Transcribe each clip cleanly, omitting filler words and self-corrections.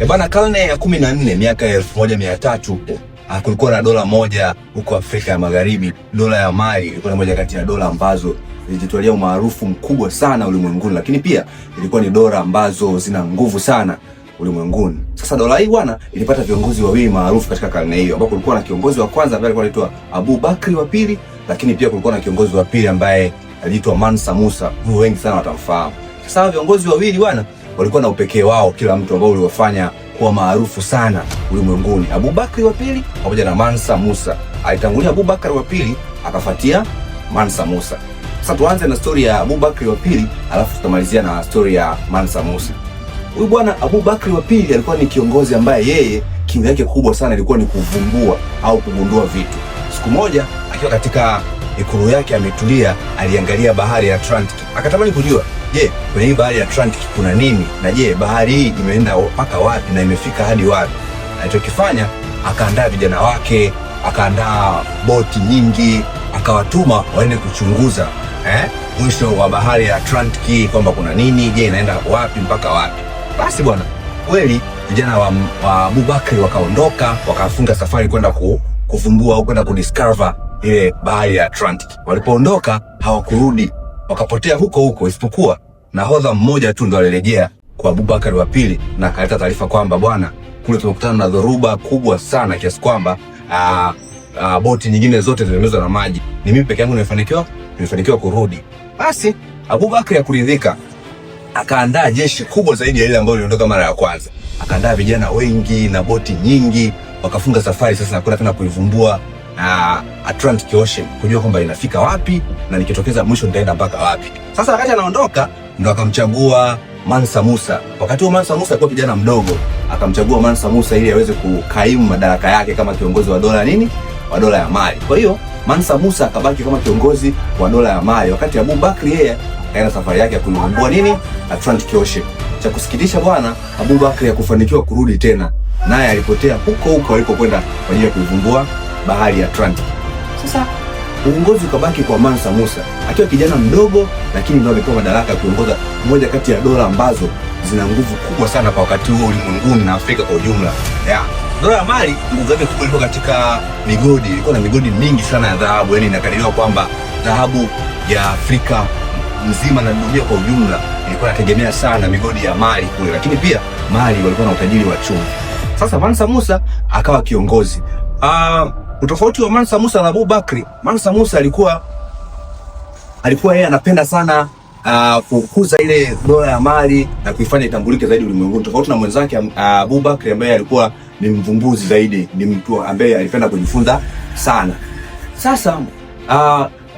Bana, karne ya 14 miaka ya 1300 huko kulikuwa na dola moja huko Afrika ya Magharibi. Dola ya Mali ilikuwa moja kati ya dola ambazo zilijitwalia umaarufu mkubwa sana ulimwenguni, lakini pia ilikuwa ni dola ambazo zina nguvu sana ulimwenguni. Sasa dola hii bwana ilipata viongozi wawili maarufu katika karne hiyo, ambapo kulikuwa na kiongozi wa kwanza ambaye alikuwa anaitwa Abu Bakri wa pili, lakini pia kulikuwa na kiongozi wa pili ambaye aliitwa Mansa Musa. Wengi sana watamfahamu. Sasa viongozi wawili bwana walikuwa na upekee wao kila mtu, ambao uliwafanya kuwa maarufu sana ulimwenguni. Abu Bakri wa pili pamoja na Mansa Musa. Alitangulia Abu Bakri wa pili, akafuatia Mansa Musa. Sasa tuanze na story ya Abu Bakri wa pili, alafu tutamalizia na story ya Mansa Musa. Huyu bwana Abu Bakri wa pili alikuwa ni kiongozi ambaye yeye kiu yake kubwa sana ilikuwa ni kuvumbua au kugundua vitu. Siku moja akiwa katika ikulu yake ametulia, aliangalia bahari ya Atlantic. Akatamani kujua, je, kwenye hii bahari ya Atlantic kuna nini? Na je, bahari hii imeenda mpaka wapi na imefika hadi wapi? Alichokifanya, akaandaa vijana wake, akaandaa boti nyingi, akawatuma waende kuchunguza mwisho wa bahari ya Atlantic kwamba kuna nini, je, inaenda wapi mpaka wapi. Basi bwana, kweli vijana wa Abu Bakri wakaondoka, wakafunga safari kwenda kuvumbua au kwenda kudiscover ile bahari ya Atlantic. Walipoondoka hawakurudi, wakapotea huko huko, isipokuwa nahodha mmoja tu ndo alirejea kwa Abu Bakari wa pili na akaleta taarifa kwamba bwana, kule tumekutana na dhoruba kubwa sana kiasi kwamba boti nyingine zote zimemezwa na maji. Ni mimi peke yangu nimefanikiwa kurudi. Basi Abu Bakari hakuridhika, akaandaa jeshi kubwa zaidi ya ile ambayo iliondoka mara ya kwanza. Akaandaa vijana wengi na boti nyingi, wakafunga safari sasa na kwenda tena kuivumbua Atlantic Ocean, kujua kwamba inafika wapi na nikitokeza mwisho nitaenda mpaka wapi. Sasa wakati anaondoka ndo akamchagua Mansa Musa. Wakati huo Mansa Musa alikuwa kijana mdogo, akamchagua Mansa Musa ili aweze kukaimu madaraka yake kama kiongozi wa dola ya Mali. Kwa hiyo Mansa Musa akabaki kama kiongozi wa dola ya Mali, wakati Abu Bakri yeye akaenda safari yake ya kuivumbua Atlantic Ocean. Cha kusikitisha bwana, Abu Bakri hakufanikiwa kurudi tena, naye alipotea huko huko alipokwenda kwa ajili ya kuivumbua bahari ya Atlantic. Sasa uongozi ukabaki kwa Mansa Musa akiwa kijana mdogo, lakini ndio amepewa madaraka ya kuongoza moja kati ya dola ambazo zina nguvu kubwa sana kwa wakati huo ulimwenguni na Afrika kwa ujumla. Dola ya Mali nguvu yake kubwa ilikuwa katika migodi. Ilikuwa na migodi mingi sana ya dhahabu, yani inakadiriwa kwamba dhahabu ya Afrika nzima na dunia kwa ujumla ilikuwa inategemea sana migodi ya Mali kule, lakini pia Mali walikuwa na utajiri wa chumvi. Sasa Mansa Musa akawa kiongozi. Utofauti wa Mansa Musa na Abu Bakri, Mansa Musa alikuwa yeye anapenda sana kukuza ile dola ya Mali na kuifanya itambulike zaidi ulimwenguni, tofauti na mwenzake Abu Bakri ambaye alikuwa ni mvumbuzi zaidi, ni mtu ambaye alipenda kujifunza sana. Sasa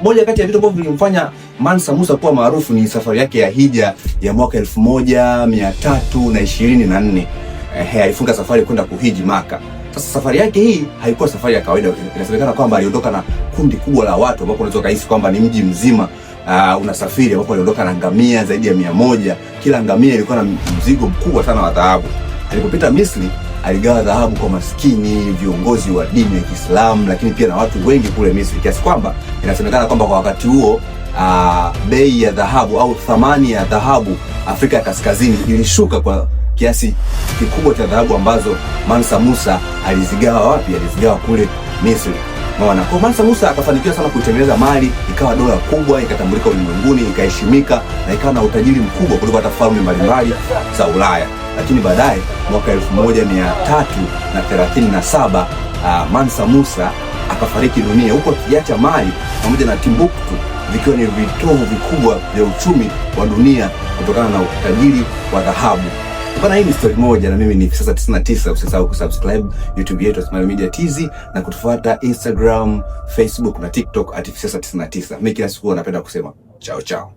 moja kati ya vitu ambavyo vilimfanya Mansa Musa kuwa maarufu ni safari yake ya hija ya mwaka 1324. Alifunga safari kwenda kuhiji Maka. Sasa safari yake hii haikuwa safari ya kawaida. Inasemekana kwamba aliondoka na kundi kubwa la watu, ambapo unaweza kuhisi kwamba ni mji mzima unasafiri, ambapo aliondoka na ngamia zaidi ya 100. Kila ngamia ilikuwa na mzigo mkubwa sana wa dhahabu. Alipopita Misri, aligawa dhahabu kwa maskini, viongozi wa dini ya Kiislamu, lakini pia na watu wengi kule Misri, kiasi kwamba inasemekana kwamba kwa wakati huo bei ya dhahabu au thamani ya dhahabu Afrika ya Kaskazini ilishuka kwa kiasi kikubwa cha dhahabu ambazo Mansa Musa alizigawa wapi? Alizigawa kule Misri. Maana kwa Mansa Musa akafanikiwa sana kuitengeneza Mali ikawa dola kubwa, ikatambulika ulimwenguni, ikaheshimika na ikawa na utajiri mkubwa kuliko hata falme mbalimbali za Ulaya. Lakini baadaye mwaka 1337 Mansa Musa akafariki dunia, huko akiacha Mali pamoja na Timbuktu vikiwa ni vitovu vikubwa vya uchumi wa dunia kutokana na utajiri wa dhahabu. Bana, hii ni story moja na mimi ni Fisasa 99. Usisahau kusubscribe YouTube yetu Smile Media TZ na kutufuata Instagram, Facebook na TikTok @Fisasa 99. Mimi kila siku napenda kusema chao chao.